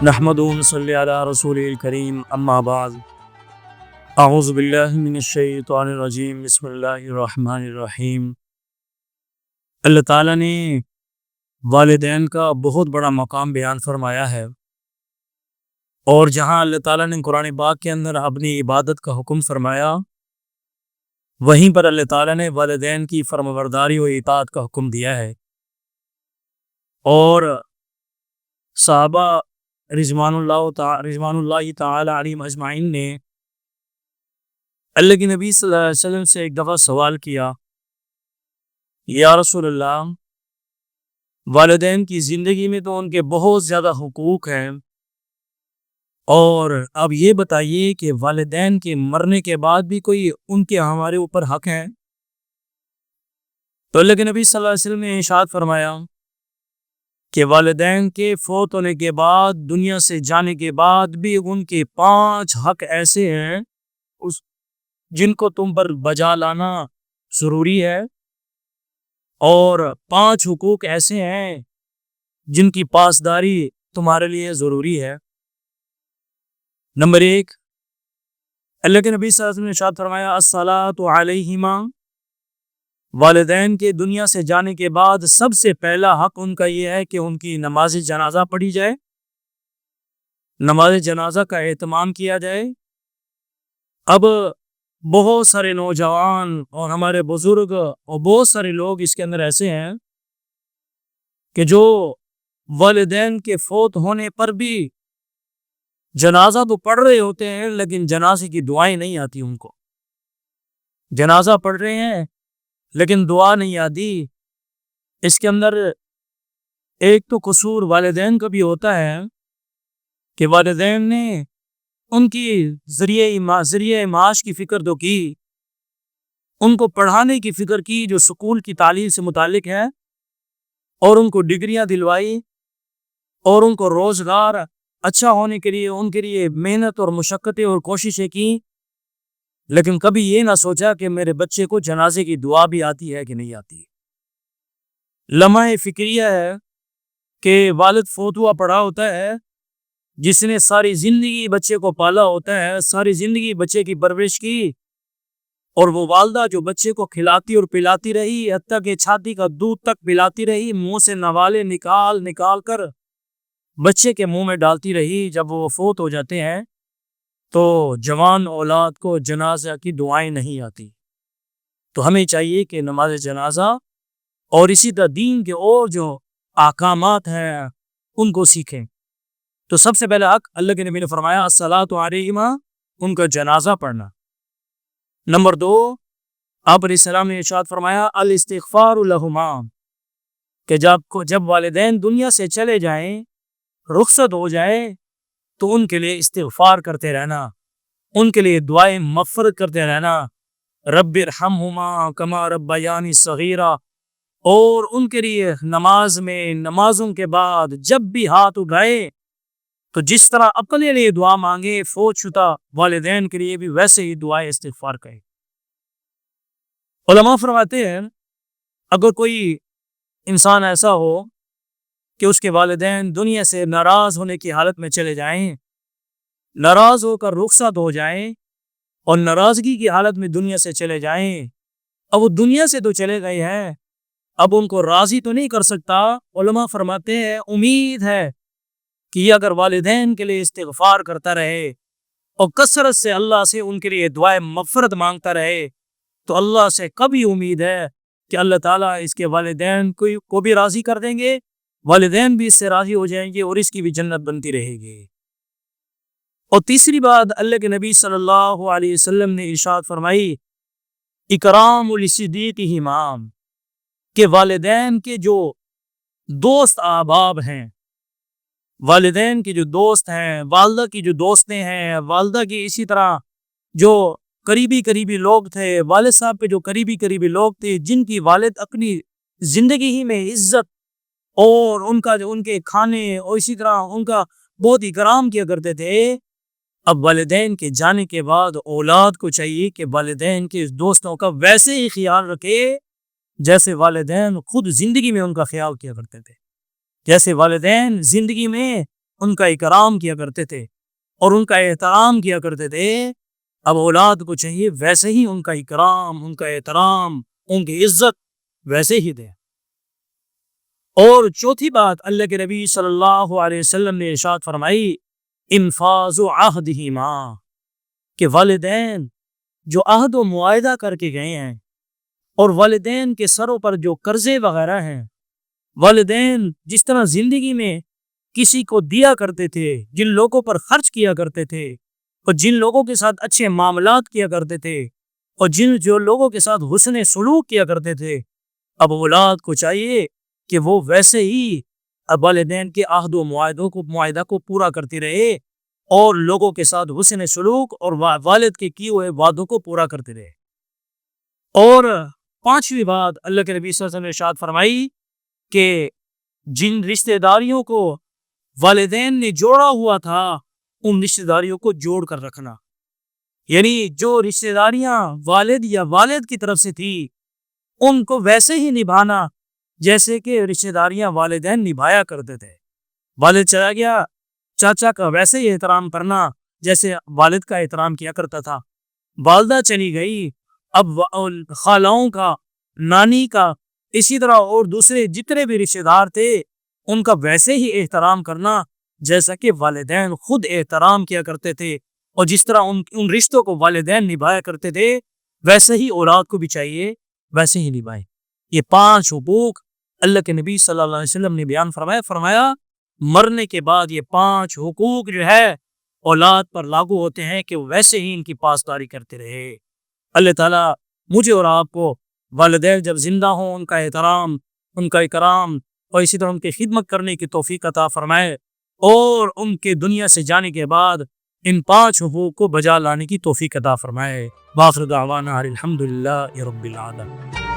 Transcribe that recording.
نحمد صلی علی رسول الکریم اما بعد اعوذ باللہ من الشیطان الرجیم بسم اللہ الرحمن الرحیم۔ اللہ تعالیٰ نے والدین کا بہت بڑا مقام بیان فرمایا ہے، اور جہاں اللہ تعالیٰ نے قرآن پاک کے اندر اپنی عبادت کا حکم فرمایا، وہیں پر اللہ تعالیٰ نے والدین کی فرمانبرداری و اطاعت کا حکم دیا ہے۔ اور صحابہ رضوان اللہ تعالی علیہم اجمعین نے اللہ کے نبی صلی اللہ علیہ وسلم سے ایک دفعہ سوال کیا، یا رسول اللہ، والدین کی زندگی میں تو ان کے بہت زیادہ حقوق ہیں، اور اب یہ بتائیے کہ والدین کے مرنے کے بعد بھی کوئی ان کے ہمارے اوپر حق ہیں؟ تو اللہ کے نبی صلی اللہ علیہ وسلم نے ارشاد فرمایا کہ والدین کے فوت ہونے کے بعد، دنیا سے جانے کے بعد بھی ان کے 5 حق ایسے ہیں جن کو تم پر بجا لانا ضروری ہے، اور 5 حقوق ایسے ہیں جن کی پاسداری تمہارے لیے ضروری ہے۔ نمبر 1، اللہ کے نبی صلی اللہ علیہ وسلم نے ارشاد فرمایا الصلاۃ علیہما، والدین کے دنیا سے جانے کے بعد سب سے پہلا حق ان کا یہ ہے کہ ان کی نماز جنازہ پڑھی جائے، نماز جنازہ کا اہتمام کیا جائے۔ اب بہت سارے نوجوان اور ہمارے بزرگ اور بہت سارے لوگ اس کے اندر ایسے ہیں کہ جو والدین کے فوت ہونے پر بھی جنازہ تو پڑھ رہے ہوتے ہیں، لیکن جنازے کی دعائیں نہیں آتی ان کو۔ جنازہ پڑھ رہے ہیں لیکن دعا نہیں آتی۔ اس کے اندر ایک تو قصور والدین کا بھی ہوتا ہے کہ والدین نے ان کی ذریعہ معاش کی فکر تو کی، ان کو پڑھانے کی فکر کی جو سکول کی تعلیم سے متعلق ہے، اور ان کو ڈگریاں دلوائی، اور ان کو روزگار اچھا ہونے کے لیے ان کے لیے محنت اور مشقتیں اور کوششیں کی، لیکن کبھی یہ نہ سوچا کہ میرے بچے کو جنازے کی دعا بھی آتی ہے کہ نہیں آتی۔ لمحہ فکریہ ہے کہ والد فوت ہوا پڑا ہوتا ہے، جس نے ساری زندگی بچے کو پالا ہوتا ہے، ساری زندگی بچے کی پرورش کی، اور وہ والدہ جو بچے کو کھلاتی اور پلاتی رہی، حتیٰ کہ چھاتی کا دودھ تک پلاتی رہی، منہ سے نوالے نکال کر بچے کے منہ میں ڈالتی رہی۔ جب وہ فوت ہو جاتے ہیں تو جوان اولاد کو جنازہ کی دعائیں نہیں آتی۔ تو ہمیں چاہیے کہ نماز جنازہ اور اسی طرح دین کے اور جو احکامات ہیں ان کو سیکھیں۔ تو سب سے پہلا حق اللہ کے نبی نے فرمایا الصلاۃ علیہما، ان کا جنازہ پڑھنا۔ نمبر 2، آپ علیہ السلام نے ارشاد فرمایا الاستغفار لہما، کہ جب والدین دنیا سے چلے جائیں، رخصت ہو جائیں، تو ان کے لیے استغفار کرتے رہنا، ان کے لیے دعائیں مغفرت کرتے رہنا، رب ارحمہما کما ربیانی صغیرا، اور ان کے لیے نماز میں، نمازوں کے بعد جب بھی ہاتھ اٹھائے تو جس طرح اپنے لیے دعا مانگے، فوت شدہ والدین کے لیے بھی ویسے ہی دعائیں استغفار کرے۔ علماء فرماتے ہیں اگر کوئی انسان ایسا ہو کہ اس کے والدین دنیا سے ناراض ہونے کی حالت میں چلے جائیں، ناراض ہو کر رخصت ہو جائیں، اور ناراضگی کی حالت میں دنیا سے چلے جائیں، اب وہ دنیا سے تو چلے گئے ہیں، اب ان کو راضی تو نہیں کر سکتا۔ علماء فرماتے ہیں امید ہے کہ یہ اگر والدین کے لیے استغفار کرتا رہے اور کثرت سے اللہ سے ان کے لیے دعائیں مغفرت مانگتا رہے، تو اللہ سے کبھی امید ہے کہ اللہ تعالیٰ اس کے والدین کو بھی راضی کر دیں گے، والدین بھی اس سے راضی ہو جائیں گے، اور اس کی بھی جنت بنتی رہے گی۔ اور تیسری بات اللہ کے نبی صلی اللہ علیہ وسلم نے ارشاد فرمائی اکرام لصدیقہما، کہ والدین کے جو دوست احباب ہیں، والدین کے جو دوست ہیں، والدہ کی جو دوستیں ہیں، والدہ کی اسی طرح جو قریبی لوگ تھے، والد صاحب کے جو قریبی لوگ تھے، جن کی والد اپنی زندگی ہی میں عزت اور ان کے کھانے اور اسی طرح ان کا بہت اکرام کیا کرتے تھے، اب والدین کے جانے کے بعد اولاد کو چاہیے کہ والدین کے دوستوں کا ویسے ہی خیال رکھے جیسے والدین خود زندگی میں ان کا خیال کیا کرتے تھے۔ جیسے والدین زندگی میں ان کا اکرام کیا کرتے تھے اور ان کا احترام کیا کرتے تھے، اب اولاد کو چاہیے ویسے ہی ان کا اکرام، ان کا احترام، ان کی عزت ویسے ہی دے۔ اور چوتھی بات اللہ کے نبی صلی اللہ علیہ وسلم نے ارشاد فرمائی، انفاذ عہدہما، کہ والدین جو عہد و معاہدہ کر کے گئے ہیں اور والدین کے سروں پر جو قرضے وغیرہ ہیں، والدین جس طرح زندگی میں کسی کو دیا کرتے تھے، جن لوگوں پر خرچ کیا کرتے تھے اور جن لوگوں کے ساتھ اچھے معاملات کیا کرتے تھے اور جو لوگوں کے ساتھ حسن سلوک کیا کرتے تھے، اب اولاد کو چاہیے کہ وہ ویسے ہی اب والدین کے عہد و معاہدہ کو پورا کرتی رہے اور لوگوں کے ساتھ حسن سلوک اور والد کے کیے ہوئے وعدوں کو پورا کرتے رہے۔ اور پانچویں بات اللہ کے نبی صلی اللہ علیہ وسلم نے ارشاد فرمائی کہ جن رشتہ داریوں کو والدین نے جوڑا ہوا تھا ان رشتہ داریوں کو جوڑ کر رکھنا، یعنی جو رشتہ داریاں والد یا والد کی طرف سے تھی ان کو ویسے ہی نبھانا جیسے کہ رشتہ داریاں والدین نبھایا کرتے تھے۔ والد چلا گیا، چاچا کا ویسے ہی احترام کرنا جیسے والد کا احترام کیا کرتا تھا۔ والدہ چلی گئی، اب خالاؤں کا، نانی کا، اسی طرح اور دوسرے جتنے بھی رشتہ دار تھے ان کا ویسے ہی احترام کرنا جیسا کہ والدین خود احترام کیا کرتے تھے، اور جس طرح ان رشتوں کو والدین نبھایا کرتے تھے ویسے ہی اولاد کو بھی چاہیے ویسے ہی نبھائے۔ یہ 5 حقوق اللہ کے نبی صلی اللہ علیہ وسلم نے بیان فرمایا مرنے کے بعد یہ 5 حقوق جو ہے اولاد پر لاگو ہوتے ہیں کہ ویسے ہی ان کی پاسداری کرتے رہے۔ اللہ تعالیٰ مجھے اور آپ کو والدین جب زندہ ہوں ان کا احترام، ان کا اکرام اور اسی طرح ان کی خدمت کرنے کی توفیق عطا فرمائے، اور ان کے دنیا سے جانے کے بعد ان 5 حقوق کو بجا لانے کی توفیق عطا فرمائے۔ وآخر دعوانا الحمدللہ رب العالمین۔